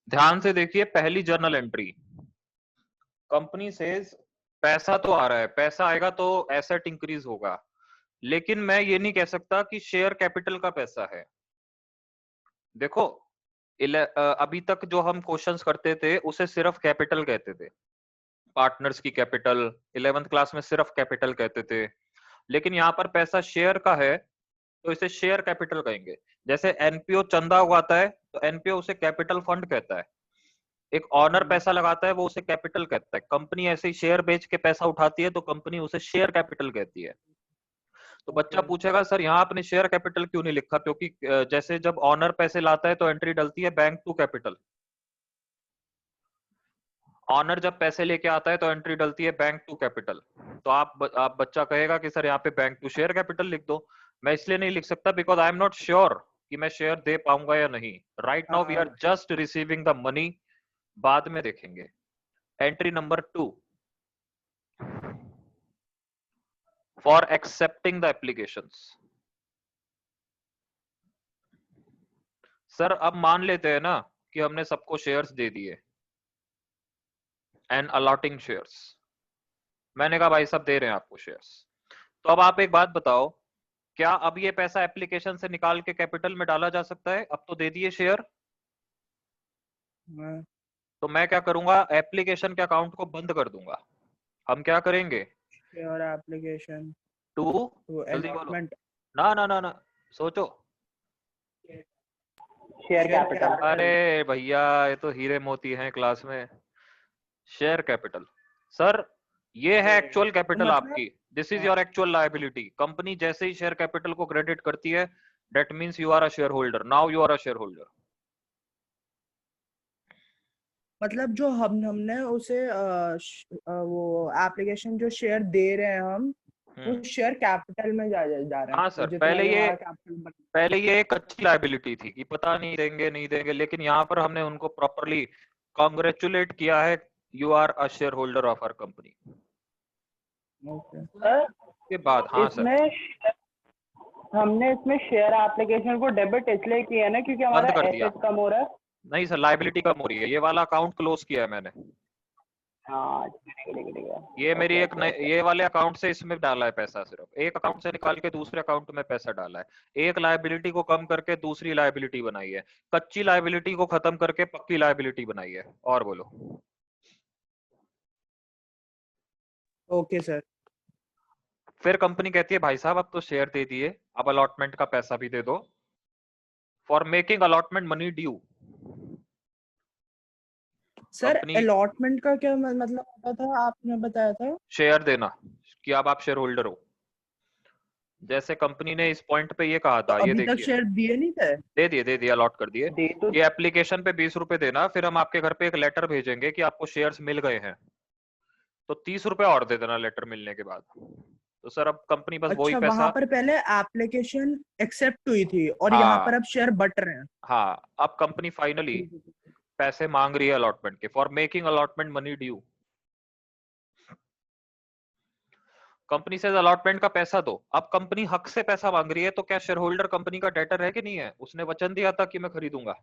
ध्यान से देखिए, पहली जर्नल एंट्री, कंपनी सेज पैसा तो आ रहा है, पैसा आएगा तो एसेट इंक्रीज होगा, लेकिन मैं ये नहीं कह सकता कि शेयर कैपिटल का पैसा है। देखो, अभी तक जो हम क्वेश्चंस करते थे उसे सिर्फ कैपिटल कहते थे, पार्टनर्स की कैपिटल, 11th क्लास में सिर्फ कैपिटल कहते थे। लेकिन यहाँ पर पैसा शेयर का है तो इसे शेयर कैपिटल कहेंगे। जैसे एनपीओ चंदा उगाता है तो एनपीओ उसे कैपिटल फंड कहता है। एक ऑनर पैसा लगाता है वो उसे कैपिटल कहता है। कंपनी ऐसे ही शेयर बेच के पैसा उठाती है तो कंपनी उसे शेयर कैपिटल कहती है। तो बच्चा पूछेगा सर यहाँ आपने शेयर कैपिटल क्यों नहीं लिखा, क्योंकि जैसे जब ऑनर पैसे लाता है तो एंट्री डलती है बैंक टू कैपिटल, ऑनर जब पैसे लेके आता है तो एंट्री डलती है बैंक टू कैपिटल। तो आप बच्चा कहेगा कि सर यहाँ पे बैंक टू शेयर कैपिटल लिख दो। मैं इसलिए नहीं लिख सकता because I am not sure कि मैं शेयर दे पाऊंगा या नहीं। Right now we are just receiving the money, बाद में देखेंगे। Entry number 2, for accepting the applications. Sir अब मान लेते हैं ना कि हमने सबको शेयर्स दे दिए एंड अलॉटिंग शेयर्स। मैंने कहा भाई सब दे रहे हैं आपको शेयर्स, तो अब आप एक बात बताओ, क्या अब ये पैसा एप्लीकेशन से निकाल के कैपिटल में डाला जा सकता है? अब तो दे दिए शेयर। तो मैं क्या करूंगा, एप्लीकेशन के अकाउंट को बंद कर दूंगा। हम क्या करेंगे, शेयर एप्लीकेशन टू, जल्दी बोलो, ना ना ना ना, सोचो। Share capital. अरे भैया ये तो हीरे मोती हैं क्लास में। शेयर कैपिटल सर, ये है एक्चुअल कैपिटल आपकी, this is your actual liability. Company जैसे ही शेयर कैपिटल को क्रेडिट करती है, that means you are a share holder, now you are a share holder. मतलब जो हमने उसे वो एप्लीकेशन जो शेयर दे रहे हैं हम, वो शेयर कैपिटल में जा रहे हैं। हाँ सर, जितना भी हमारा कैपिटल पहले ये एक अच्छी लायबिलिटी थी कि पता नहीं देंगे नहीं देंगे, लेकिन यहाँ पर हमने उनको प्रॉपरली कॉन्ग्रेचुलेट किया है, you are a share holder of our company. के बाद हाँ सर, हमने इसमें शेयर एप्लीकेशन को डेबिट इसलिए किया ना क्योंकि हमारा बंद कर दिया। एसेट कम हो रहा है। नहीं सर, लायबिलिटी कम हो रही है, ये वाला अकाउंट क्लोज किया है मैंने। हाँ, ये मेरी एक ये वाले अकाउंट से इसमें डाला है पैसा, सिर्फ एक अकाउंट से निकाल के दूसरे अकाउंट में पैसा डाला है। एक लायबिलिटी को कम करके दूसरी लायबिलिटी बनाई है, कच्ची लायबिलिटी को खत्म करके पक्की लायबिलिटी बनाई है। और बोलो। Okay sir. फिर कंपनी कहती है भाई साहब अब तो शेयर दे दिए, अब अलॉटमेंट का पैसा भी दे दो। For making allotment money due. Sir allotment का क्या मतलब होता था, आपने बताया था? शेयर देना, कि अब आप शेयर होल्डर हो। जैसे कंपनी ने इस पॉइंट पे ये कहा था, तो ये अभी तक देखिए, शेयर दिए नहीं थे? दे दिए अलॉट कर दिए। ये एप्लीकेशन पे 20 रुपए देना, फिर हम आपके घर पे एक लेटर भेजेंगे कि आपको शेयर्स मिल गए हैं, तो 30 रुपए और दे देना लेटर मिलने के बाद। तो सर अब कंपनी बस वही अच्छा, पैसा, वहां पर पहले एप्लीकेशन एक्सेप्ट हुई थी और यहाँ पर हाँ अब शेयर बट रहे हैं। हाँ, अब कंपनी फाइनली पैसे मांग रही है अलॉटमेंट के, for making allotment money due. Company से अलॉटमेंट का पैसा दो। अब कंपनी हक से पैसा मांग रही है, तो क्या शेयर होल्डर कंपनी का डेटर है कि नहीं है? उसने वचन दिया था कि मैं खरीदूंगा।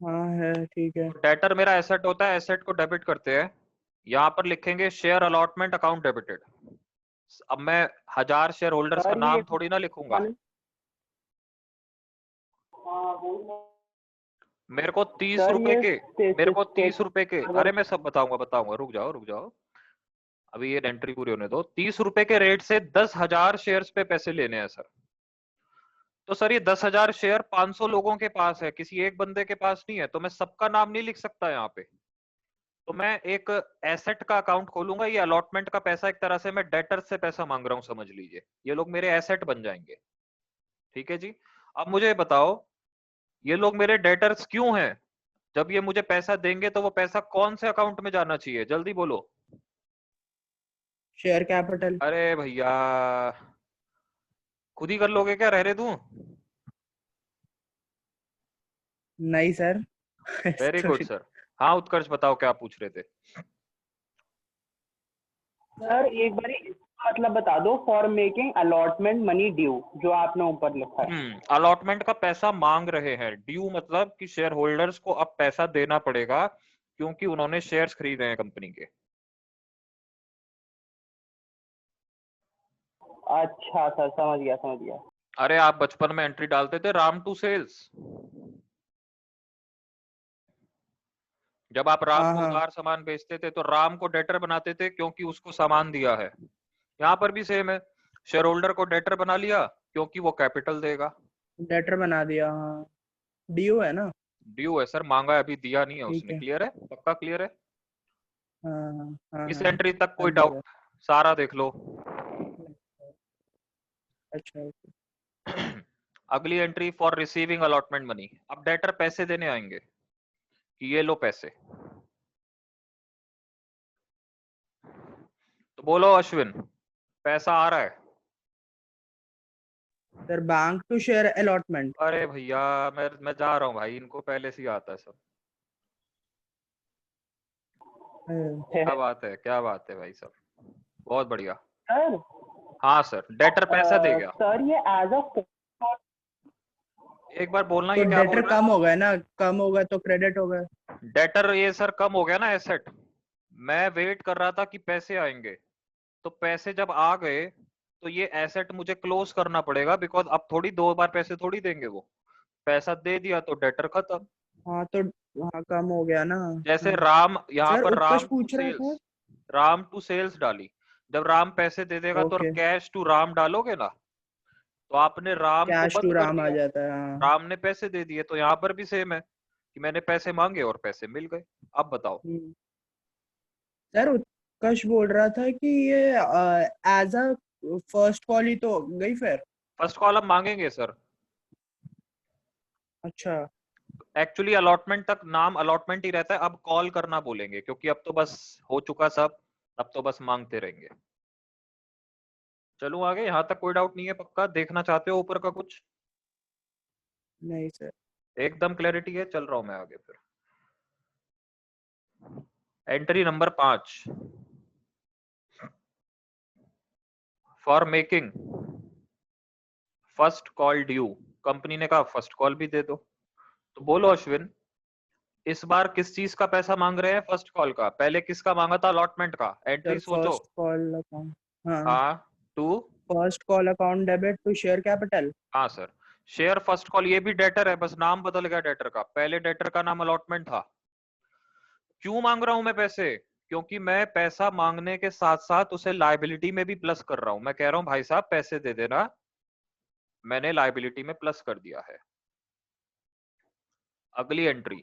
हाँ है, ठीक है। डेटर मेरा एसेट होता है, एसेट को डेबिट करते हैं। यहाँ पर लिखेंगे शेयर अलॉटमेंट अकाउंट डेबिटेड। अब मैं 1000 शेयर होल्डर्स का नाम थोड़ी ना लिखूंगा, मेरे को 30 रुपए के, मेरे को 30 रुपए के, अरे मैं सब बताऊंगा, रुक जाओ। अभी ये एंट्री पूरी होने दो। 30 रुपए के रेट से 10,000 शेयर्स पे पैसे लेने हैं सर। तो सर ये 10,000 शेयर 500 लोगों के पास है, किसी एक बंदे के पास नहीं है, तो मैं सबका नाम नहीं लिख सकता यहाँ पे। तो मैं एक एसेट का अकाउंट खोलूंगा, ये अलॉटमेंट का पैसा एक तरह से मैं डेटर से पैसा मांग रहा हूं, समझ लीजिए। ये लोग मेरे एसेट बन जाएंगे, ठीक है जी। अब मुझे बताओ, ये लोग मेरे डेटर्स क्यों हैं? जब ये मुझे पैसा देंगे तो वो पैसा कौन से अकाउंट में जाना चाहिए, जल्दी बोलो। Share capital. अरे भैया खुद ही कर लोगे क्या, रह रहे तू? नहीं सर। Very good sir. हाँ उत्कर्ष बताओ क्या पूछ रहे थे? सर एक बार मतलब बता दो, for making allotment money due, जो आपने ऊपर लिखा है। अलॉटमेंट का पैसा मांग रहे हैं, ड्यू मतलब कि शेयर होल्डर्स को अब पैसा देना पड़ेगा क्योंकि उन्होंने शेयर्स खरीदे हैं कंपनी के। अच्छा सर, समझ गया समझ गया। अरे आप बचपन में एंट्री डालते थे राम टू सेल्स, जब आप राम हाँ को हाँ, उधार सामान बेचते थे तो राम को डेटर बनाते थे क्योंकि उसको सामान दिया है। यहाँ पर भी सेम है, शेयर होल्डर को डेटर बना लिया क्योंकि वो कैपिटल देगा। लेटर बना दिया, हाँ ड्यू है ना। ड्यू है सर, मांगा है, अभी दिया नहीं है ठीक उसने। है, क्लियर है? पक्का क्लियर है? हाँ हाँ हाँ इस हाँ, एंट्री तक कोई सब जगह। डाउट? सारा देख लो। अच्छा okay। अगली entry for receiving allotment money. अब डेटर पैसे देने आएंगे कि ये लो पैसे, तो बोलो अश्विन, पैसा आ रहा है? Sir bank to share allotment. अरे भैया मैं जा रहा हूँ भाई, इनको पहले से ही आता है सब। क्या बात है, क्या बात है भाई साहब, बहुत बढ़िया। सर हाँ सर, डेटर पैसा दे गया। सर ये एज अ, एक बार बोलना तो ये क्या बोल डेटर रहा कम हो गए ना, कम हो गए तो क्रेडिट हो गए। है? डेटर ये सर कम हो गया ना एसेट। मैं वेट कर रहा था कि पैसे आएंगे, तो पैसे जब आ गए तो ये एसेट मुझे क्लोज करना पड़ेगा, बिकॉज अब थोड़ी दो बार पैसे थोड़ी देंगे वो। पैसा दे दिया तो डेटर खत्म। हाँ तो, हाँ कम हो गया ना। जैसे हाँ राम, यहाँ सर, पर उत्कर्ष राम टू पूछ रहा था। सेल्स, राम टू सेल्स डाली। जब राम पैसे दे देगा तो ओके, कैश टू राम डालोगे ना, तो आपने राम को कैश टू बंद कर राम आ दिया, जाता है, हाँ। राम ने पैसे दे दिए। तो यहाँ पर भी सेम है कि मैंने पैसे मांगे और पैसे मिल गए। अब बताओ। सर उत्कर्ष बोल रहा था कि ये एज अ फर्स्ट कॉल ही तो गई फिर। फर्स्ट कॉल हम मांगेंगे सर। अच्छा, एक्चुअली अलॉटमेंट तक नाम अलॉटमेंट ही रहता है, अब कॉल करना बोलेंगे क्योंकि अब तो बस हो चुका सब, अब तो बस मांगते रहेंगे। चलो आगे, यहाँ तक कोई डाउट नहीं है? पक्का देखना चाहते हो ऊपर का कुछ? नहीं सर। एकदम क्लैरिटी है, चल रहा हूं मैं आगे फिर। Entry number 5, for making first call due. Company ने कहा फर्स्ट कॉल भी दे दो, तो बोलो अश्विन, इस बार किस चीज का पैसा मांग रहे हैं? फर्स्ट कॉल का। पहले किसका मांगा था? अलॉटमेंट का। एंट्री सर सोचो। फर्स्ट कॉल अकाउंट, हाँ। हाँ, to, first call account debit to share capital. हाँ सर, शेयर फर्स्ट कॉल, ये भी डेटर है, बस नाम बदल गया डेटर का। पहले डेटर का नाम अलॉटमेंट था। क्यों मांग रहा हूं मैं पैसे? क्योंकि मैं पैसा मांगने के साथ साथ उसे लायबिलिटी में भी प्लस कर रहा हूं। मैं कह रहा हूं भाई साहब पैसे दे देना, मैंने लायबिलिटी में प्लस कर दिया है। अगली एंट्री।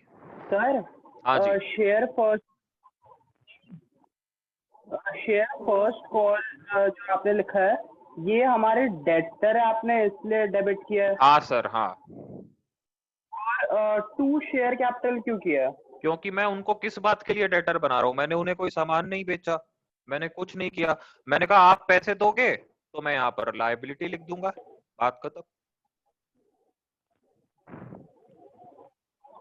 सर हाँ जी, शेयर फर्स्ट कॉल जो आपने लिखा है, ये हमारे डेटर है, आपने इसलिए डेबिट किया है। हाँ सर, हाँ। और टू शेयर कैपिटल क्यों किया है? क्योंकि मैं उनको किस बात के लिए डेटर बना रहा हूं? मैंने उन्हें कोई सामान नहीं बेचा, मैंने कुछ नहीं किया। मैंने कहा आप पैसे दोगे तो मैं यहाँ पर लायबिलिटी लिख दूंगा, बात खत्म।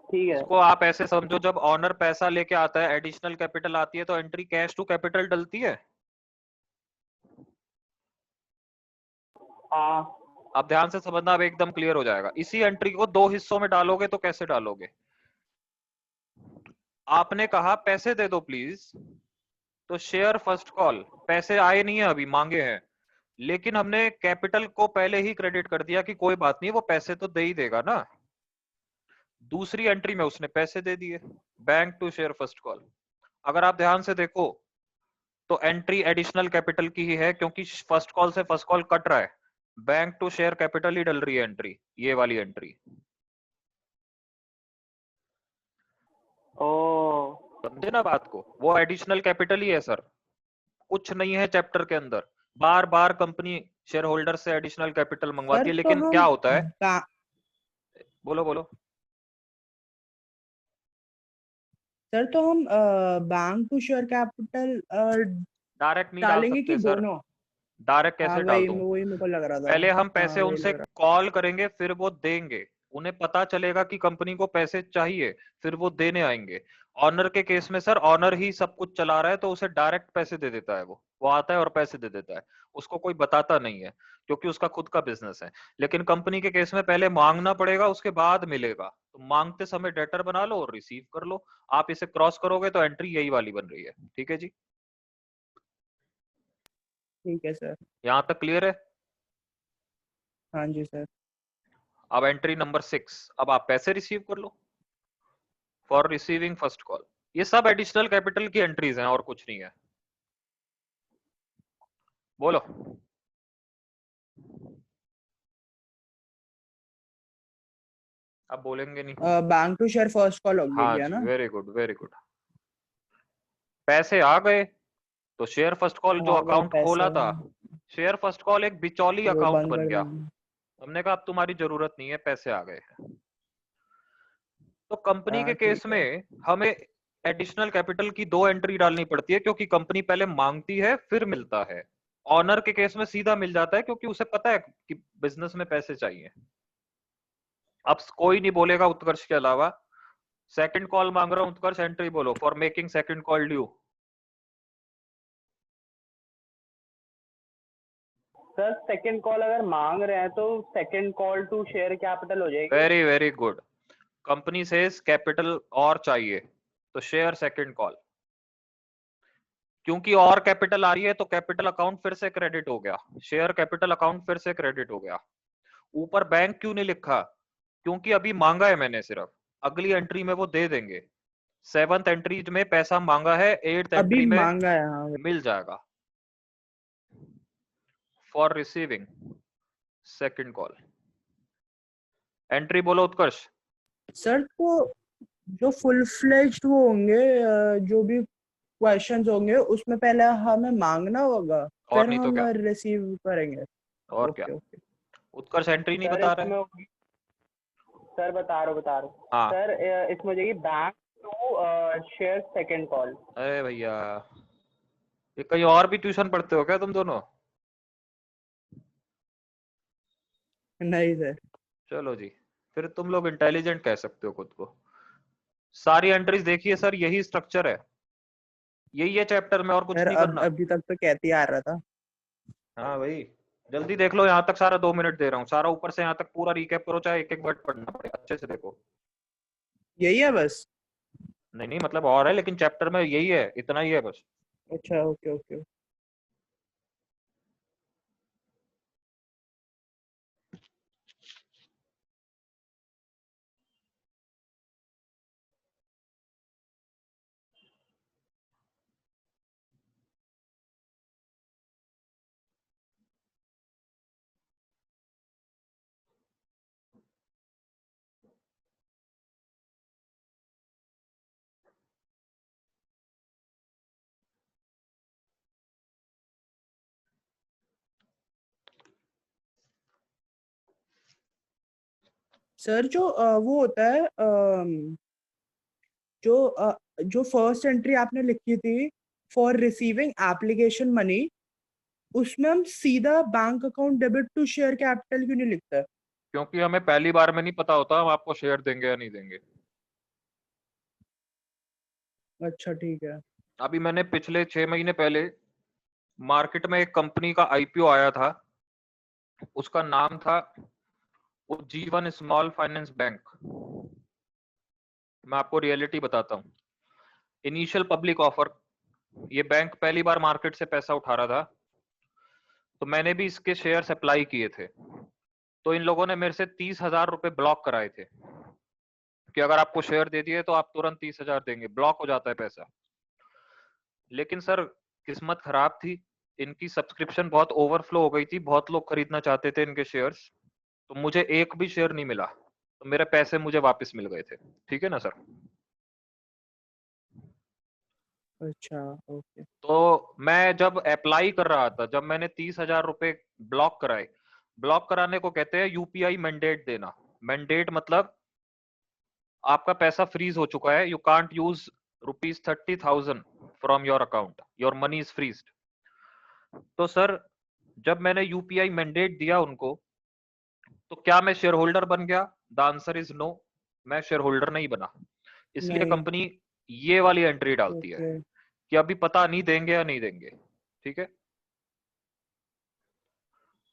ठीक है। इसको आप ऐसे समझो, जब ऑनर पैसा लेके आता है, एडिशनल कैपिटल आती है, तो एंट्री कैश टू कैपिटल डलती है। हाँ अब ध्यान से समझना, अब एकदम क्लियर हो जाएगा। इसी एंट्री को दो हिस्सों में डालोगे तो कैसे डालोगे? आपने कहा पैसे दे दो प्लीज, तो शेयर फर्स्ट कॉल, पैसे आए नहीं है अभी, मांगे हैं, लेकिन हमने कैपिटल को पहले ही क्रेडिट कर दिया कि कोई बात नहीं, वो पैसे तो दे ही देगा ना। दूसरी एंट्री में उसने पैसे दे दिए, bank to share first call. अगर आप ध्यान से देखो तो एंट्री एडिशनल कैपिटल की ही है, क्योंकि फर्स्ट कॉल से फर्स्ट कॉल कट रहा है, बैंक टू शेयर कैपिटल ही डल रही है एंट्री, ये वाली एंट्री। ओ, समझे ना बात को? वो एडिशनल कैपिटल ही है सर, कुछ नहीं है चैप्टर के अंदर। बार बार कंपनी शेयर होल्डर से एडिशनल कैपिटल मंगवाती सर है, तो लेकिन क्या हम होता है? बोलो बोलो। सर तो हम bank to share capital direct नहीं डाल डालेंगे कि सकते सर। दोनों? डायरेक्ट हाँ कैसे डाल वही दूं? वही मेरे को लग रहा था। पहले हम हाँ पैसे वही उनसे लग रहा। कॉल करेंगे, फिर वो देंगे, उन्हें पता चलेगा कि कंपनी को पैसे चाहिए, फिर वो देने आएंगे। ऑनर के केस में सर ऑनर ही सब कुछ चला रहा है, तो उसे डायरेक्ट पैसे दे देता है, वो आता है और पैसे दे देता है, उसको कोई बताता नहीं है क्योंकि उसका खुद का बिजनेस है। लेकिन कंपनी के केस में पहले मांगना पड़ेगा, उसके बाद मिलेगा। तो मांगते समय डेटर बना लो और रिसीव कर लो। आप इसे क्रॉस करोगे तो एंट्री यही वाली बन रही है। ठीक है जी, ठीक है सर। यहां तक क्लियर है? हाँ जी सर। अब एंट्री नंबर 6, अब आप पैसे रिसीव कर लो फॉर रिसीविंग फर्स्ट कॉल। ये सब एडिशनल कैपिटल की एंट्रीज हैं और कुछ नहीं है। बोलो। अब बोलेंगे नहीं। Bank to share first call हो हाँ गया जी, ना? Very good very good. पैसे आ गए तो शेयर फर्स्ट कॉल जो आ गए अकाउंट पैसे, खोला था, शेयर फर्स्ट कॉल एक बिचौली वो अकाउंट बंद बन कर गया। देंगे। हमने कहा अब तुम्हारी जरूरत नहीं है, पैसे आ गए हैं। तो कंपनी के ठीक केस है। में हमें एडिशनल कैपिटल की 2 एंट्री डालनी पड़ती है, क्योंकि कंपनी पहले मांगती है फिर मिलता है। ऑनर के केस में सीधा मिल जाता है क्योंकि उसे पता है कि बिजनेस में पैसे चाहिए। अब कोई नहीं बोलेगा उत्कर्ष के अलावा। सेकंड कॉल मांग रहा हूं उत्कर्ष, एंट्री बोलो for making second call due. Sir second call अगर मांग रहे हैं तो second call to share capital हो जाएगी। Very very good. Company says capital और चाहिए तो शेयर सेकंड कॉल। क्योंकि और कैपिटल आ रही है तो कैपिटल अकाउंट फिर से क्रेडिट हो गया, शेयर कैपिटल अकाउंट फिर से क्रेडिट हो गया। ऊपर बैंक क्यों नहीं लिखा? क्योंकि अभी मांगा है मैंने सिर्फ, अगली एंट्री में वो दे देंगे। 7th एंट्री में पैसा मांगा है, 8th अभी एंट्री में मांगा है, हाँ। मिल जाएगा for receiving second call. Entry बोलो उत्कर्ष। सर तो जो फुल फ्लेज्ड वो होंगे, जो भी क्वेश्चंस होंगे उसमें पहले हमें मांगना होगा, और फिर नहीं तो हम क्या, रिसीव करेंगे। और क्या। Okay okay. उत्कर्ष एंट्री नहीं सर बता रहा इसमें है। होगी, सर बता रहा हूँ हाँ, सर, इसमें हो जाएगी bank to share second call. अरे भैया ये कहीं और भी ट्यूशन पढ़ते हो क्या तुम दोनों? नहीं सर। चलो जी, फिर तुम लोग इंटेलिजेंट कह सकते हो खुद को। सारी एंट्रीज देखिए सर, यही स्ट्रक्चर है, यही है चैप्टर में, और कुछ सर नहीं अब करना। अभी तक तो कहते ही आ रहा था। हाँ भाई, जल्दी देख लो, यहाँ तक सारा 2 मिनट दे रहा हूँ, सारा ऊपर से यहाँ तक पूरा रिकैप करो, चाहे एक एक वर्ड पढ़ना पड़े, अच्छे से देखो। यही है बस? नहीं नहीं, मतलब और है, लेकिन चैप्टर में यही है, इतना ही है बस। अच्छा, ओके ओके। सर जो वो होता है, जो फर्स्ट एंट्री आपने लिखी थी फॉर रिसीविंग एप्लीकेशन मनी, उसमें हम सीधा bank account debit to share capital क्यों नहीं लिखते? क्योंकि हमें पहली बार में नहीं पता होता हम आपको शेयर देंगे या नहीं देंगे। अच्छा ठीक है। अभी मैंने पिछले 6 महीने पहले मार्केट में एक कंपनी का आईपीओ आया था, उसका नाम था जीवन स्मॉल फाइनेंस बैंक। मैं आपको रियलिटी बताता हूँ। इनिशियल पब्लिक ऑफर, ये बैंक पहली बार मार्केट से पैसा उठा रहा था, तो मैंने भी इसके शेयर्स अप्लाई किए थे। तो इन लोगों ने मेरे से 30,000 रुपए ब्लॉक कराए थे कि अगर आपको शेयर दे दिए तो आप तुरंत 30,000 देंगे, ब्लॉक हो जाता है पैसा। लेकिन सर किस्मत खराब थी, इनकी सब्सक्रिप्शन बहुत ओवरफ्लो हो गई थी, बहुत लोग खरीदना चाहते थे इनके शेयर्स, तो मुझे एक भी शेयर नहीं मिला, तो मेरे पैसे मुझे वापस मिल गए थे। ठीक है ना सर? अच्छा ओके। तो मैं जब अप्लाई कर रहा था, जब मैंने 30,000 रुपए ब्लॉक कराए, ब्लॉक कराने को कहते हैं यूपीआई मैंडेट देना। मैंडेट मतलब आपका पैसा फ्रीज हो चुका है, you can't use ₹30,000 from your account, your money is freezed. तो सर जब मैंने यूपीआई मैंडेट दिया उनको, तो क्या मैं शेयर होल्डर बन गया? द आंसर इज नो, मैं शेयर होल्डर नहीं बना, इसलिए नहीं। कंपनी ये वाली एंट्री डालती है ओके। कि अभी पता नहीं देंगे या नहीं देंगे। ठीक है,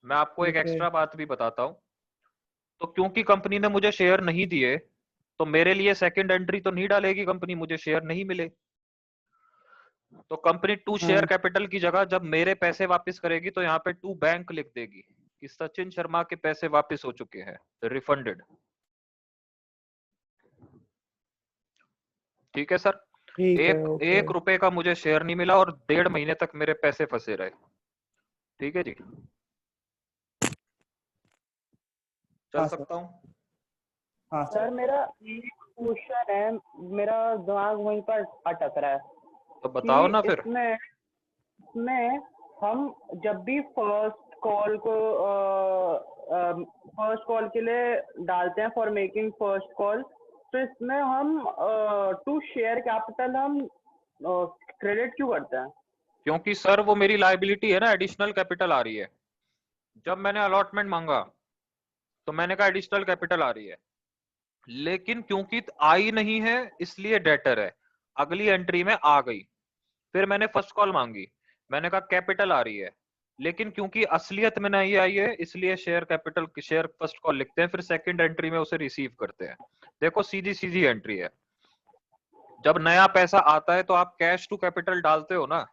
मैं आपको एक ओके। एक्स्ट्रा बात भी बताता हूं। तो क्योंकि कंपनी ने मुझे शेयर नहीं दिए, तो मेरे लिए सेकंड एंट्री तो नहीं डालेगी कंपनी, मुझे शेयर नहीं मिले। तो कंपनी टू शेयर हाँ। कैपिटल की जगह जब मेरे पैसे वापस करेगी तो यहाँ पे टू बैंक लिख देगी कि सचिन शर्मा के पैसे वापस हो चुके हैं, रिफंडेड। ठीक है सर, ठीक है। ओके। एक रुपए का मुझे शेयर नहीं मिला और 1.5 महीने तक मेरे पैसे फंसे रहे। ठीक है जी, चल हाँ सर। सकता हूँ? हाँ सर सर। मेरा एक क्वेश्चन है, मेरा दिमाग वहीं पर अटक रहा है तो बताओ कि ना फिर। इसमें हम जब भी फर्स्ट कॉल के लिए डालते हैं फॉर मेकिंग फर्स्ट कॉल, तो इसमें हम टू शेयर कैपिटल हम क्रेडिट क्यों करते हैं? क्योंकि सर वो मेरी लायबिलिटी है ना, एडिशनल कैपिटल आ रही है। जब मैंने अलॉटमेंट मांगा तो मैंने कहा एडिशनल कैपिटल आ रही है, लेकिन क्योंकि आई नहीं है इसलिए डेटर है, अगली एंट्री में आ गई। फिर मैंने फर्स्ट कॉल मांगी, मैंने कहा कैपिटल आ रही है, लेकिन क्योंकि असलियत में नहीं आई है इसलिए share capital share first call लिखते हैं, फिर सेकंड एंट्री में उसे रिसीव करते हैं। देखो सीधी सीधी एंट्री है। जब नया पैसा आता है तो आप कैश टू कैपिटल डालते हो ना।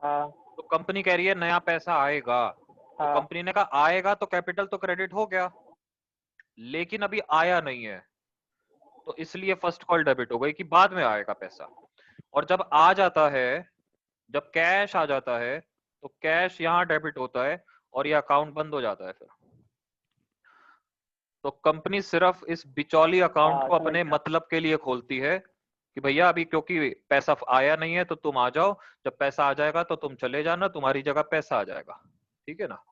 हाँ तो कंपनी कह रही है नया पैसा आएगा, तो हाँ कंपनी ने कहा आएगा तो कैपिटल तो क्रेडिट हो गया, लेकिन अभी आया नहीं है, तो इसलिए फर्स्ट कॉल डेबिट हो गई कि बाद में आएगा पैसा। और जब आ जाता है, जब कैश आ जाता है तो कैश यहाँ डेबिट होता है और ये अकाउंट बंद हो जाता है फिर। तो कंपनी सिर्फ इस बिचौली अकाउंट हाँ, को समझ अपने गया। मतलब के लिए खोलती है कि भैया अभी क्योंकि पैसा आया नहीं है तो तुम आ जाओ, जब पैसा आ जाएगा तो तुम चले जाना, तुम्हारी जगह पैसा आ जाएगा। ठीक है ना?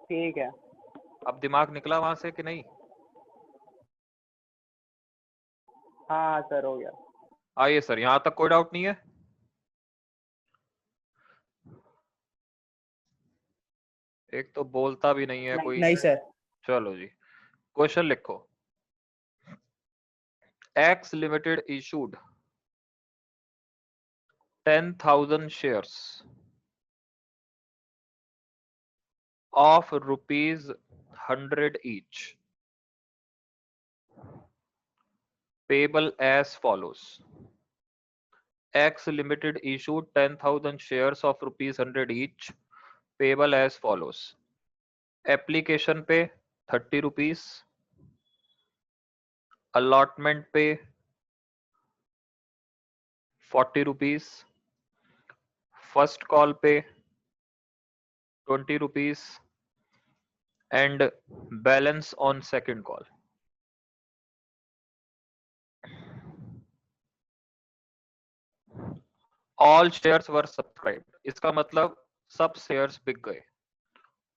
ठीक है। अब दिमाग निकला वहां से कि नहीं? हाँ सर, हो गया। आइए सर, यहां तक कोई डाउट नहीं है? एक तो बोलता भी नहीं है कोई। नहीं सर। चलो जी, क्वेश्चन लिखो। X limited issued 10,000 shares of ₹100 each, payable as follows. X Limited issued 10,000 shares of ₹100 each, payable as follows. Application पे 30 rupees, allotment पे 40 rupees, first call पे 20 rupees and balance on second call. All shares were subscribed. इसका मतलब सब shares बिक गए।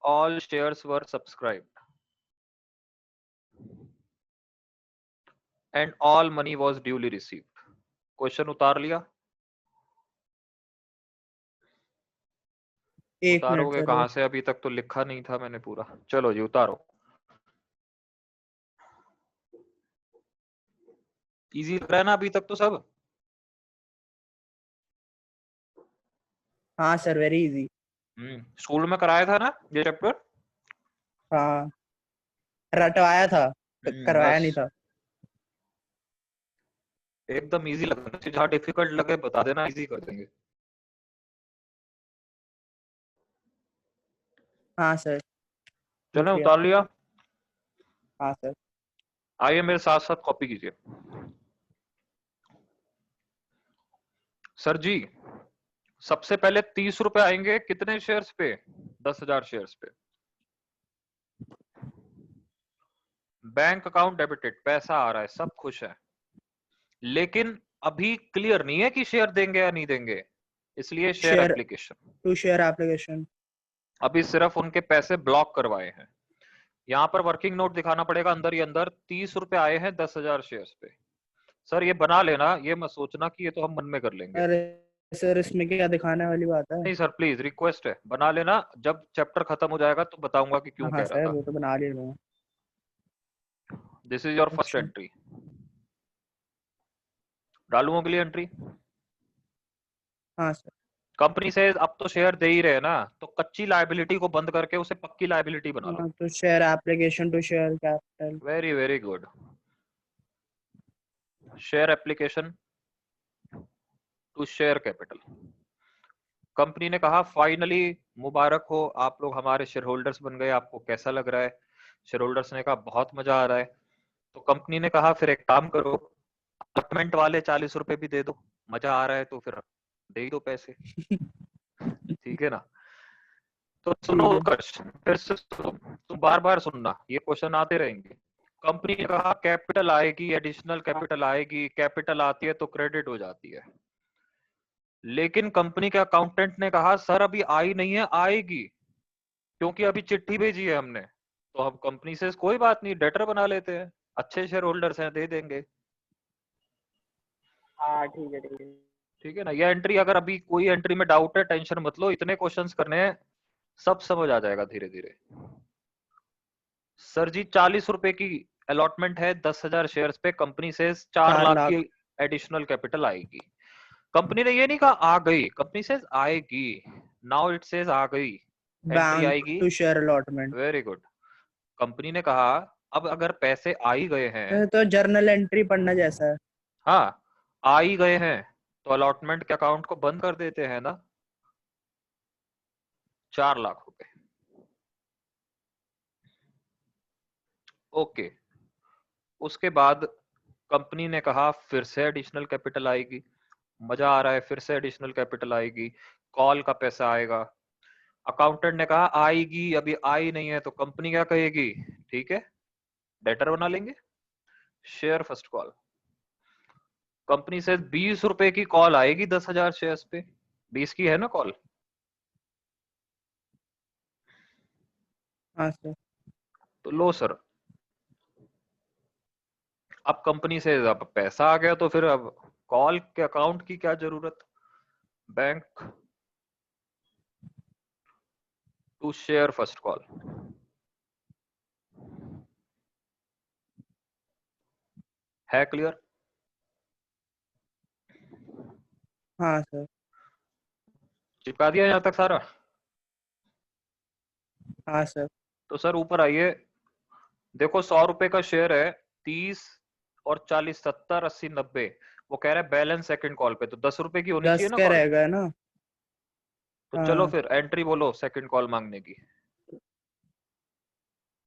All shares were subscribed and all money was duly received. Question उतार लिया? एक मिनट उतारोगे सर। कहां से? अभी तक तो लिखा नहीं था मैंने पूरा। चलो जी उतारो। इजी लग रहा है ना अभी तक तो सब? हाँ सर, वेरी इजी। स्कूल में कराया था ना ये चैप्टर? हाँ, रटवाया था, करवाया बस नहीं था। एकदम इजी लगना चाहिए, जहाँ डिफिकल्ट लगे बता देना, इजी कर देंगे। हाँ सर। चलो लिख लिया। उतार लिया? हाँ सर। आइए मेरे साथ साथ कॉपी कीजिए। सर जी, सबसे पहले 30 रुपए आएंगे कितने शेयर्स पे? 10,000 शेयर्स पे। बैंक अकाउंट डेबिटेड, पैसा आ रहा है, सब खुश है, लेकिन अभी क्लियर नहीं है कि शेयर देंगे या नहीं देंगे, इसलिए share share application. To share application. अभी सिर्फ उनके पैसे ब्लॉक करवाए हैं। यहाँ पर वर्किंग नोट दिखाना पड़ेगा अंदर ही अंदर। 30 रुपए आए हैं 10,000 शेयर्स पे। सर ये बना लेना, ये मत सोचना कि ये तो हम मन में कर लेंगे। अरे सर इसमें क्या दिखाने वाली बात है? नहीं सर प्लीज रिक्वेस्ट है, बना लेना, जब चैप्टर खत्म हो जाएगा तो बताऊंगा कि क्यों हाँ कह रहा सर था। वो तो बना ले रहा हूँ। दिस इज योर फर्स्ट अच्छा एंट्री। डालूं अगली एंट्री। हाँ सर। कंपनी से अब तो शेयर दे ही रहे ना, तो कच्ची लायबिलिटी को बंद करके उसे पक्की लायबिलिटी बना लो। हाँ तो share application to share capital. Very very good. Share application to share capital. Company ने कहा फाइनली मुबारक हो, आप लोग हमारे शेयर होल्डर्स बन गए, आपको कैसा लग रहा है? शेयर होल्डर्स ने कहा बहुत मजा आ रहा है। तो कंपनी ने कहा फिर एक काम करो, अपार्टमेंट वाले 40 रुपए भी दे दो, मजा आ रहा है तो फिर दे ही दो पैसे। ठीक है ना? तो सुनो ठीक है। उत्कर्ष, फिर से सुनो, तुम बार बार सुनना, ये क्वेश्चन आते रहेंगे। कंपनी ने कहा कैपिटल आएगी, एडिशनल कैपिटल आएगी, कैपिटल आती है तो क्रेडिट हो जाती है। लेकिन कंपनी के अकाउंटेंट ने कहा सर अभी आई नहीं है, आएगी, क्योंकि अभी चिट्ठी भेजी है हमने। तो हम कंपनी से कोई बात नहीं, डेटर बना लेते हैं, अच्छे शेयर होल्डर्स हैं, दे देंगे। हाँ ठीक है ठीक है। ठीक है ना? ये एंट्री, अगर अभी कोई एंट्री में डाउट है टेंशन मत लो, इतने क्वेश्चंस करने हैं, सब समझ आ जाएगा धीरे धीरे। सर जी 40 रुपए की अलॉटमेंट है 10,000 शेयर्स पे, कंपनी से 4 4 लाख लाख। की एडिशनल कैपिटल आएगी। कंपनी ने ये नहीं कहा आ गई, कंपनी से आएगी। नाउ इट सेज आ गई, एंट्री बैंक आएगी। To share allotment. Very good. Company ने कहा अब अगर पैसे आ ही गए हैं, तो जर्नल एंट्री पढ़ना जैसा है। हाँ आ ही गए हैं, तो अलॉटमेंट के अकाउंट को बंद कर देते हैं ना। 4 लाख रुपए। ओके। उसके बाद कंपनी ने कहा फिर से एडिशनल कैपिटल आएगी, मजा आ रहा है, फिर से एडिशनल कैपिटल आएगी, कॉल का पैसा आएगा। अकाउंटेंट ने कहा आएगी, अभी आई नहीं है, तो कंपनी क्या कहेगी? ठीक है, डेटर बना लेंगे, शेयर फर्स्ट कॉल। कंपनी से 20 रुपए की कॉल आएगी 10,000 शेयर्स पे, 20 की है ना कॉल। हाँ सर। तो लो सर, अब कंपनी से अब पैसा आ गया तो फिर अब कॉल के अकाउंट की क्या जरूरत? Bank to share first call. है क्लियर? हाँ सर। चिपका दिया यहां तक सारा? हाँ सर। तो सर ऊपर आइए, देखो 100 रुपए का शेयर है, 30 और 40, 70, 80, 90, वो कह रहा है बैलेंस सेकंड कॉल पे, तो 10 रुपए की होनी 10 चाहिए ना के कॉल। रह गए ना। तो चलो हाँ फिर एंट्री बोलो सेकंड कॉल मांगने की।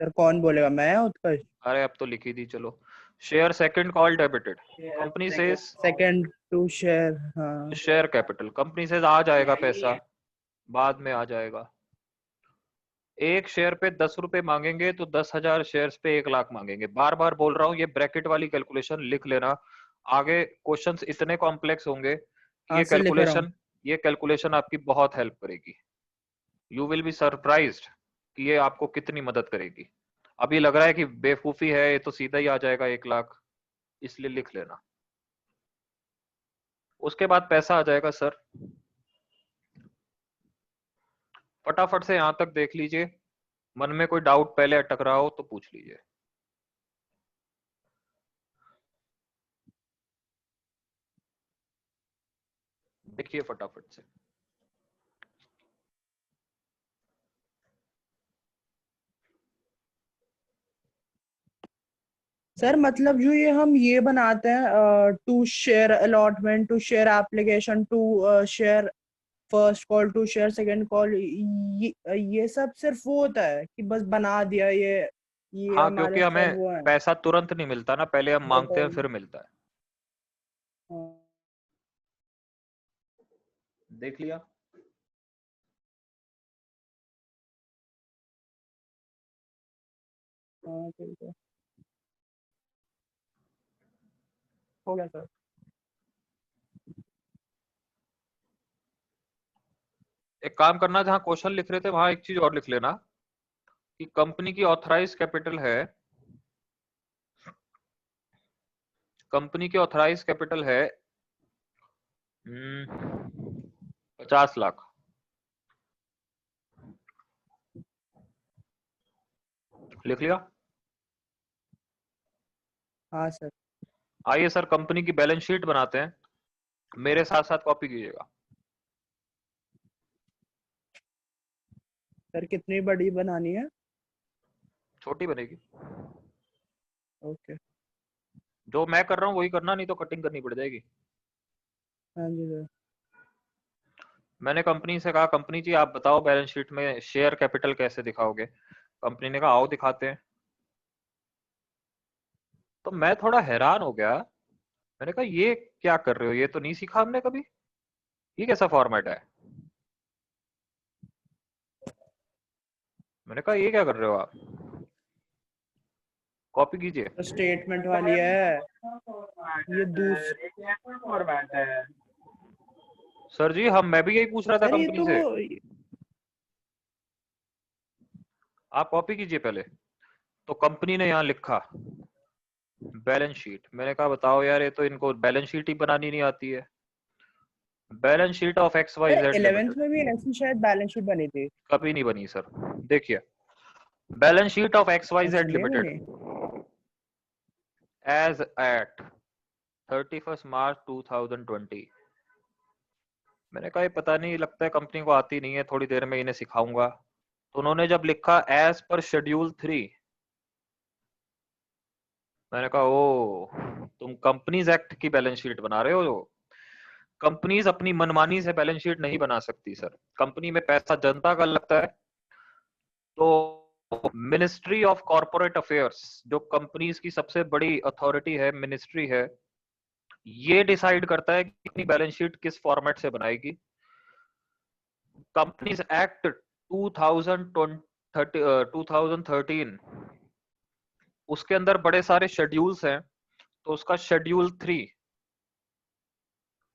सर कौन बोलेगा, मैं या उत्कर्ष? अरे अब तो लिखी दी, चलो। Share second call debited, company से सेकंड टू शेयर। हाँ शेयर कैपिटल, कंपनी से आ जाएगा पैसा, बाद में आ जाएगा। एक शेयर पे 10 रुपए मांगेंगे तो 10,000 शेयर्स पे 1 लाख मांगेंगे। बार बार बोल रहा हूँ, ये ब्रैकेट वाली कैलकुलेशन लिख लेना, आगे क्वेश्चंस इतने कॉम्प्लेक्स होंगे कि हाँ सर लिख रहा हूँ। ये कैलकुलेशन आपकी बहुत हेल्प करेगी। यू विल बी सरप्राइज्ड कि ये आपको कितनी मदद करेगी। अभी लग रहा है कि बेवकूफी है, ये तो सीधा ही आ जाएगा 1 लाख, इसलिए लिख लेना। उसके बाद पैसा आ जाएगा सर। फटाफट से यहां तक देख लीजिए, मन में कोई डाउट पहले अटक रहा हो तो पूछ लीजिए। देखिए फटाफट से। सर मतलब जो ये हम ये बनाते हैं to share allotment to share application to share first call to share second call, ये सब सिर्फ वो होता है कि बस बना दिया ये हाँ क्योंकि हमारे सब हमें वो है। पैसा तुरंत नहीं मिलता ना, पहले हम मांगते हैं फिर मिलता है। हाँ देख लिया? हाँ, ठीक है हो गया सर। एक काम करना, जहां क्वेश्चन लिख रहे थे वहां एक चीज और लिख लेना कि कंपनी की ऑथराइज कैपिटल है, कंपनी की ऑथराइज कैपिटल है 50 लाख। लिख लिया? हाँ सर। आइए सर कंपनी की बैलेंस शीट बनाते हैं, मेरे साथ साथ कॉपी कीजिएगा। सर कितनी बड़ी बनानी है? छोटी बनेगी। ओके। जो मैं कर रहा हूँ वही करना, नहीं तो कटिंग करनी पड़ जाएगी। हाँ जी सर। मैंने कंपनी से कहा, कंपनी जी आप बताओ बैलेंस शीट में शेयर कैपिटल कैसे दिखाओगे? कंपनी ने कहा आओ दिखाते हैं। तो मैं थोड़ा हैरान हो गया, मैंने कहा ये क्या कर रहे हो, ये तो नहीं सीखा हमने कभी, ये कैसा फॉर्मेट है? मैंने कहा ये क्या कर रहे हो आप, कॉपी कीजिए। स्टेटमेंट वाली है ये फॉर्मेट है सर जी मैं भी यही पूछ रहा था सर। ये कंपनी तो से। वो आप कॉपी कीजिए पहले। तो कंपनी ने यहाँ लिखा बैलेंस शीट। मैंने कहा बताओ यार, ये तो इनको बैलेंस शीट ही बनानी नहीं आती है। Balance sheet of X Y Z 11th limited. में भी ऐसी शायद बैलेंस शीट बनी थी। कभी नहीं बनी सर। देखिए, balance sheet of X Y अच्छा जेड नहीं लिमिटेड बनी। As at 31 March 2020। मैंने कहा ये पता नहीं, लगता है कंपनी को आती नहीं है, थोड़ी देर में इन्हें सिखाऊंगा। तो उन्होंने जब लिखा एज पर शेड्यूल 3, मैंने कहा ओ तुम कंपनीज एक्ट की बैलेंस शीट बना रहे हो। कंपनीज अपनी मनमानी से बैलेंस शीट नहीं बना सकती सर, कंपनी में पैसा जनता का लगता है। तो मिनिस्ट्री ऑफ कॉर्पोरेट अफेयर्स, जो कंपनीज की सबसे बड़ी अथॉरिटी है, मिनिस्ट्री है, ये डिसाइड करता है कि अपनी बैलेंस शीट किस फॉर्मेट से बनाएगी। कंपनीज एक्ट 2013 उसके अंदर बड़े सारे शेड्यूल्स हैं। तो उसका शेड्यूल 3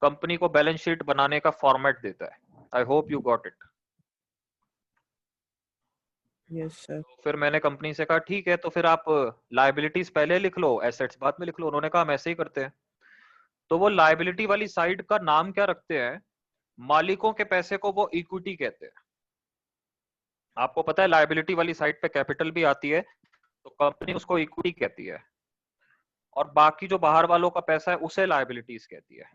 कंपनी को बैलेंस शीट बनाने का फॉर्मेट देता है। I hope you got it. Yes sir. फिर मैंने कंपनी से कहा ठीक है, तो फिर आप लायबिलिटीज पहले लिख लो, एसेट्स बाद में लिख लो। उन्होंने कहा हम ऐसे ही करते हैं। तो वो लायबिलिटी वाली साइड का नाम क्या रखते हैं, मालिकों के पैसे को वो इक्विटी कहते हैं। आपको पता है लायबिलिटी वाली साइड पे कैपिटल भी आती है, तो कंपनी उसको इक्विटी कहती है, और बाकी जो बाहर वालों का पैसा है उसे लायबिलिटीज कहती है।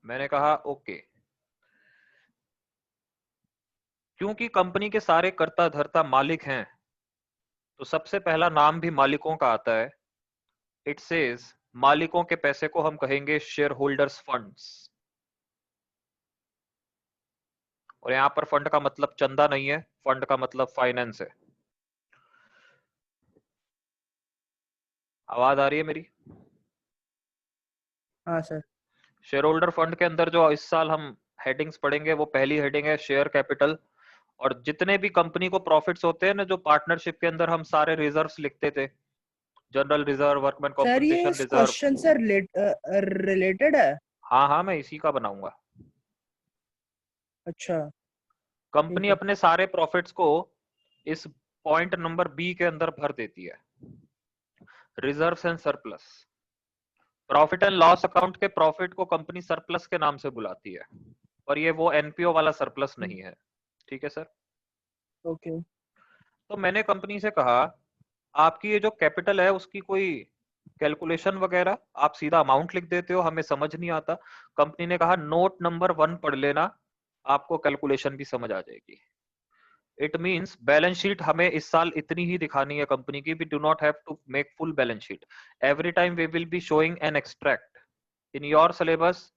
मैंने कहा ओके। क्योंकि कंपनी के सारे कर्ता धर्ता मालिक हैं, तो सबसे पहला नाम भी मालिकों का आता है। इट सेज मालिकों के पैसे को हम कहेंगे शेयर होल्डर्स फंड्स। और यहां पर फंड का मतलब चंदा नहीं है, फंड का मतलब फाइनेंस है। आवाज आ रही है मेरी? हाँ सर। शेयर होल्डर फंड के अंदर जो इस साल हम हेडिंग्स पढ़ेंगे, वो पहली हेडिंग है शेयर कैपिटल। और जितने भी कंपनी को प्रॉफिट्स होते हैं ना, जो पार्टनरशिप के अंदर हम सारे रिजर्व्स लिखते थे, जनरल रिजर्व, वर्कमैन सर ये कॉम्पनसेशन इस रिजर्व। क्वेश्चन से रिलेटेड है? हाँ हाँ, मैं इसी का बनाऊंगा। अच्छा कंपनी ठीक है। अपने सारे प्रॉफिट्स को इस पॉइंट नंबर बी के अंदर भर देती है, reserves and surplus. Profit and loss account के प्रॉफिट को कंपनी सरप्लस के नाम से बुलाती है, और ये वो एनपीओ वाला सरप्लस नहीं है। ठीक है सर? ओके। तो मैंने कंपनी से कहा आपकी ये जो कैपिटल है उसकी कोई कैलकुलेशन वगैरह, आप सीधा अमाउंट लिख देते हो, हमें समझ नहीं आता। कंपनी ने कहा नोट नंबर 1 पढ़ लेना, आपको कैलकुलेशन भी समझ आ जाएगी। इट मींस बैलेंस शीट हमें इस साल इतनी ही दिखानी है कंपनी की, we do not have to make full balance sheet. Every time we will be showing an extract in your syllabus.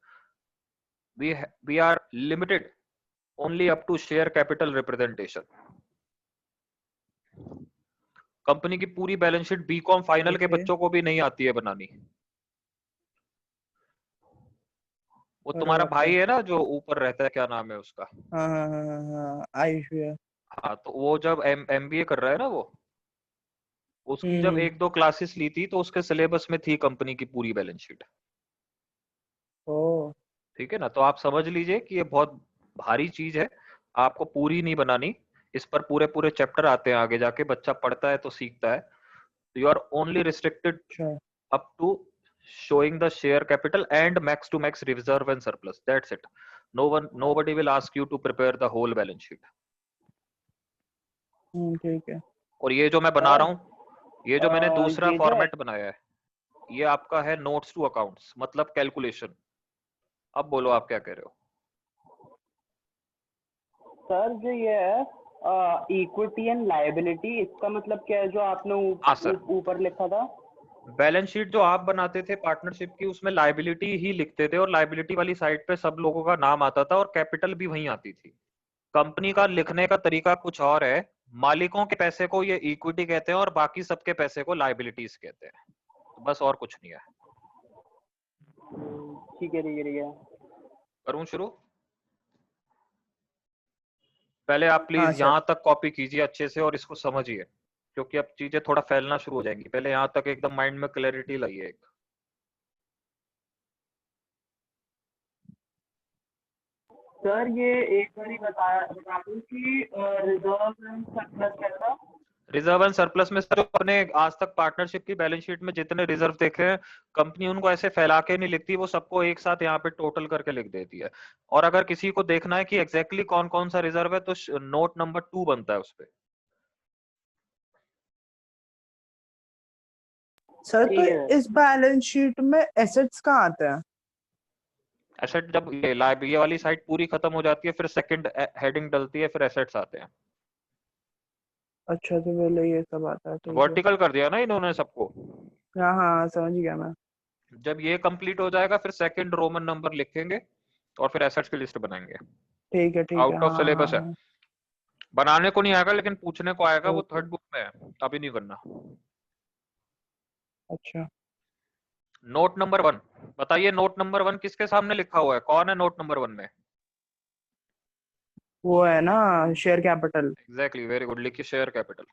we are limited only up to share capital representation। Company की पूरी balance sheet BCom final के okay. बच्चों को भी नहीं आती है बनानी। वो अरे तुम्हारा बाप रे। भाई है ना जो ऊपर रहता है, क्या नाम है उसका? हाँ हाँ हाँ हाँ हाँ, आयुष भी है। हाँ, तो वो जब एमबीए कर रहा है ना, वो उसकी जब हम्म। 1-2 क्लासेस ली थी, तो उसके सिलेबस में थी कंपनी की पूरी बैलेंस शीट। ओ। ठीक है ना? तो आप समझ लीजिए कि ये बहुत भारी चीज है, आपको पूरी नहीं बनानी। इस पर पूरे पूरे चैप्टर आते हैं आगे जाके, बच्चा पढ़ता है तो सीखता है। तो यू आर ओनली रिस्ट्रिक्टेड अच्छा। Up to showing the share capital and max to max reserve and surplus. That's it. Nobody will ask you to prepare the whole balance sheet. ठीक है। और ये जो मैं बना रहा हूँ, ये जो मैंने दूसरा ये जो फॉर्मेट बनाया है, ये आपका है नोट्स टू अकाउंट्स, मतलब कैलकुलेशन। अब बोलो आप क्या कह रहे हो? सर जो ये है इक्विटी एंड लायबिलिटी, इसका मतलब क्या है जो आपने हाँ सर, ऊपर लिखा था? बैलेंस शीट जो आप बनाते थे पार्टनरशिप की, उसमें लायबिलिटी ही लिखते थे और लायबिलिटी वाली साइड पे सब लोगों का नाम आता था और कैपिटल भी वहीं आती थी। कंपनी का लिखने का तरीका कुछ और है। मालिकों के पैसे को ये इक्विटी कहते हैं और बाकी सबके पैसे को लायबिलिटीज कहते हैं। तो बस और कुछ नहीं है। ठीक है ठीक है ठीक है। करूं शुरू? पहले आप हाँ प्लीज सर। यहाँ तक कॉपी कीजिए अच्छे से और इसको समझिए, क्योंकि अब चीजें थोड़ा फैलना शुरू हो जाएंगी। पहले यहाँ तक एकदम माइंड में क्लैरिटी लाइए एक। सर ये एक बार ही बता दूं कि रिजर्व एंड सरप्लस क्या था? रिजर्व एंड सरप्लस में सर, अपने आज तक पार्टनरशिप की बैलेंस शीट में जितने रिजर्व देखे हैं, कंपनी उनको ऐसे फैला के नहीं लिखती, वो सबको एक साथ यहाँ पे टोटल करके लिख देती है। और अगर किसी को देखना है कि एग्जैक्टली कौन कौन सा रिजर्व है, तो नोट नंबर 2 बनता है उस पे। सर तो इस बैलेंस शीट में एसेट्स कहाँ आते हैं? एसेट जब ये वाली साइड पूरी खत्म हो जाती है, फिर सेकंड हेडिंग डलती है, फिर एसेट्स आते हैं। अच्छा, तो पहले ये सब आता है, ठीक है। वर्टिकल कर दिया ना इन्होंने सबको। हाँ हाँ, समझ गया मैं। जब ये कंप्लीट हो जाएगा, फिर सेकंड रोमन नंबर लिखेंगे और फिर एसेट्स की लिस्ट बनाएंगे। ठीक है ठीक है। आउट ऑफ हाँ सिलेबस है, हाँ। बनाने को नहीं आएगा लेकिन पूछने को आएगा। वो ओके। थर्ड बुक में है, अभी नहीं करना। अच्छा, नोट नंबर 1 बताइए। नोट नंबर 1 किसके सामने लिखा हुआ है? कौन है नोट नंबर 1 में? वो है ना share capital. Exactly, very good. लिखिए शेयर कैपिटल।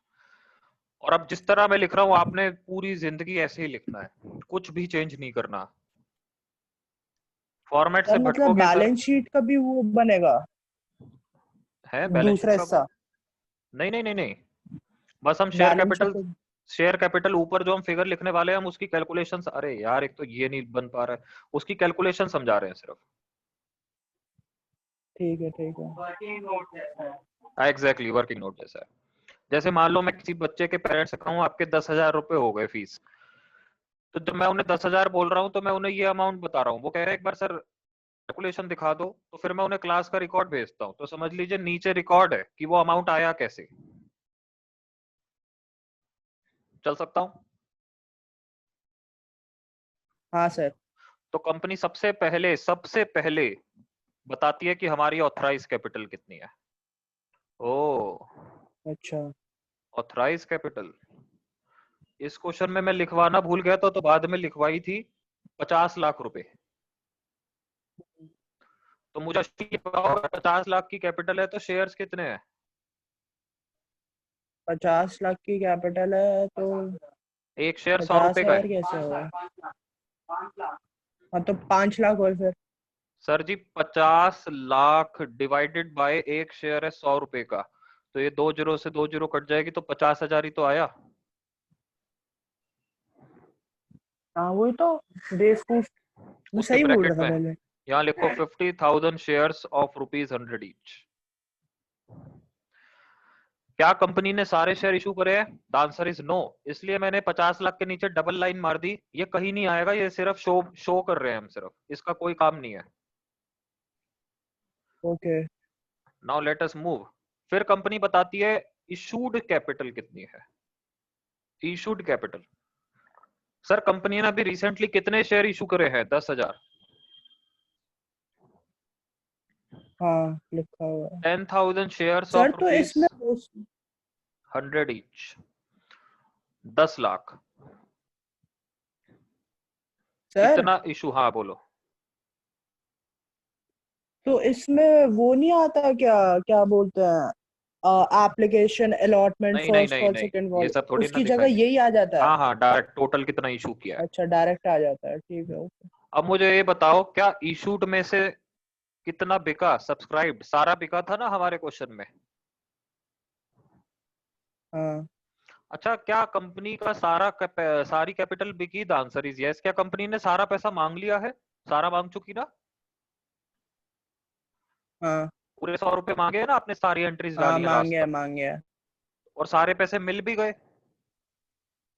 और अब जिस तरह मैं लिख रहा हूँ, आपने पूरी जिंदगी ऐसे ही लिखना है, कुछ भी चेंज नहीं करना। फॉर्मेट से सर मतलब भटकोगे सर। बैलेंस शीट का भी वो बनेगा है बैलेंस शीट दूसरा का हिस्सा? नहीं नहीं नहीं नहीं, बस हम share balance capital, sheet. Share capital ऊपर जो हम फिगर लिखने वाले हैं, हम उसकी कैलकुलेशंस, अरे यार एक तो ये नहीं बन पा रहा है, उसकी कैलकुलेशन समझा रहे हैं सिर्फ। ठीक है ठीक है। वर्किंग नोट जैसा है। एग्जैक्टली, वर्किंग नोट जैसा है। जैसे मान लो मैं किसी बच्चे के पेरेंट्स से कहूँ आपके 10,000 रुपए हो गए फीस, तो जब मैं उन्हें 10,000 बोल रहा हूँ, तो मैं उन्हें ये अमाउंट बता रहा हूँ। वो कह रहे हैं एक बार सर कैलकुलेशन दिखा दो, तो फिर मैं उन्हें क्लास का रिकॉर्ड भेजता हूँ, तो समझ लीजिए नीचे रिकॉर्ड है कि वो अमाउंट आया कैसे। चल सकता हूँ? हाँ सर। तो कंपनी सबसे पहले बताती है कि हमारी ऑथराइज कैपिटल कितनी है। ओ, अच्छा। ऑथराइज कैपिटल इस क्वेश्चन में मैं लिखवाना भूल गया, तो बाद में लिखवाई थी 50 लाख रुपए। तो मुझे ये पता होगा 50 लाख की कैपिटल है तो शेयर्स कितने हैं? 50 लाख की कैपिटल है तो एक शेयर 100 रुपए का 50,000 है। कैसे होगा? हाँ तो 5 लाख और फिर? Sir ji 50 lakh divided by एक शेयर है 100 रुपए का, तो ये 2 जीरो से 2 जीरो कट जाएगी, तो 50,000 ही तो आया। हाँ वही तो बेवकूफ, मैं उसी सही बोल ब्रैकेट रहा था में पहले। यहाँ लिखो 50,000 शेयर्स ऑफ ₹100 ईच। क्या कंपनी ने सारे शेयर इशू करे हैं? The answer is no. इसलिए मैंने 50 लाख के नीचे डबल लाइन मार दी। ये कहीं नहीं आएगा, ये सिर्फ शो कर रहे हैं हम, सिर्फ इसका कोई काम नहीं है। Okay. Now let us move. फिर कंपनी बताती है इशूड कैपिटल कितनी है। इशूड कैपिटल, सर कंपनी ने अभी रिसेंटली कितने शेयर इशू करे हैं? 10,000। हाँ लिखा हुआ है 10,000 शेयर्स सर। ऑफ तो इसमें ₹100 ईच, 10 लाख। सर कितना इशू? हाँ बोलो। तो इसमें वो नहीं आता क्या, क्या बोलते हैं, एप्लीकेशन अलॉटमेंट नहीं नहीं फर्स्ट नहीं कॉल नहीं, सेकंड ये कॉल, सब थोड़ी ना उसकी जगह दिखाएंगे। यही आ जाता है? हाँ हाँ, डायरेक्ट टोटल कितना इशू किया है। अच्छा, डायरेक्ट आ जाता है, ठीक है ओके। अब मुझे ये बताओ, क्या इशूड में से कितना बिका? सब्सक्राइब्ड सारा बिका था ना हमारे क्वेश्चन में। हाँ अच्छा, क्या कंपनी का सारी कैपिटल बिकी? The answer is yes. क्या कंपनी ने सारा पैसा मांग लिया है? सारा मांग चुकी ना? हाँ पूरे 100 रुपए मांगे हैं ना आपने, सारी एंट्रीज हाँ, डाली है लास्ट तक, मांगे है। और सारे पैसे मिल भी गए।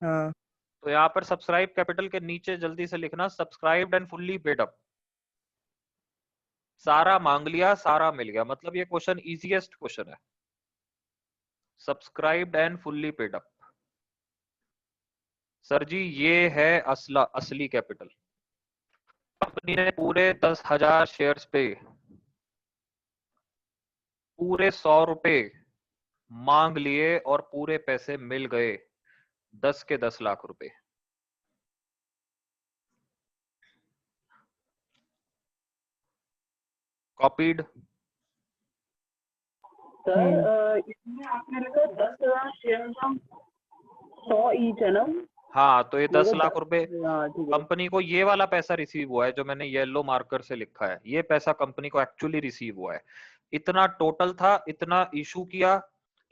हाँ तो यहाँ पर सब्सक्राइब कैपिटल के नीचे जल्दी से लिखना subscribed and fully paid up. सारा मांग लिया, सारा मिल गया, मतलब ये क्वेश्चन इजीएस्ट क्वेश्चन है। Subscribed and fully paid up. Sir जी ये है असली कैपिटल। कंपनी ने पूरे 10,000 शेयर्स पे पूरे 100 रुपए मांग लिए और पूरे पैसे मिल गए 10 के 10 लाख रुपए। कॉपीड। सर इसमें आपने लिखा 10,000 शेयर हम 100 ईच है ना? हाँ, तो ये 10 लाख रुपए हाँ ठीक है। कंपनी को ये वाला पैसा रिसीव हुआ है जो मैंने येलो मार्कर से लिखा है, ये पैसा कंपनी को एक्चुअली रिसीव हुआ है। इतना टोटल था, इतना इशू किया,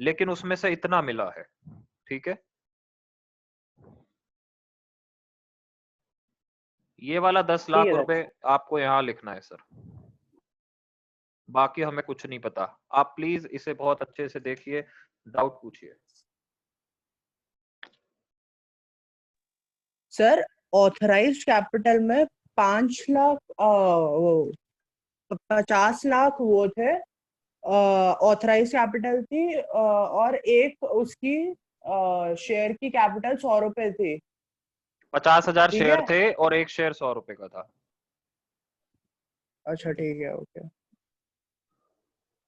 लेकिन उसमें से इतना मिला है। ठीक है, ये वाला 10 लाख रुपए आपको यहाँ लिखना है सर। बाकी हमें कुछ नहीं पता। आप प्लीज इसे बहुत अच्छे से देखिए, डाउट पूछिए। सर, ऑथराइज्ड कैपिटल में 5 लाख वो 50 लाख वो थे, ऑथराइज कैपिटल थी, और एक उसकी शेयर की कैपिटल 100 रुपए थी। 50,000 ठीक शेयर है। थे और एक शेयर 100 रुपए का था। अच्छा ठीक है, ओके।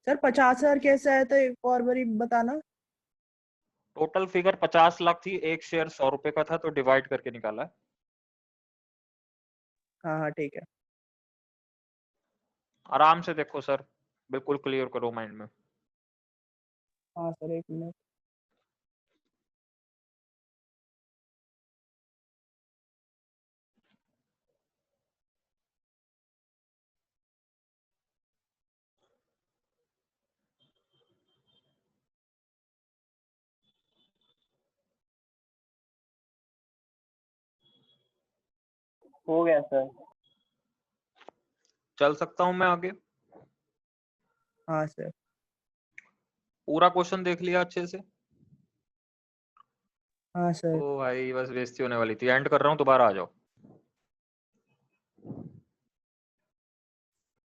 सर 50,000 कैसे आया था, एक और बारी बताना। टोटल फिगर 50 लाख थी, एक शेयर 100 रुपए का था, तो डिवाइड करके निकाला है। हाँ हाँ ठीक है। आराम से देखो सर, बिल्कुल क्लियर करो माइंड में। हाँ सर, एक मिनट। हो गया सर। चल सकता हूं मैं आगे? हाँ सर। पूरा क्वेश्चन देख लिया अच्छे से? हाँ सर। ओ भाई बस बेइज्जती होने वाली थी, एंड कर रहा हूँ, दोबारा आ जाओ।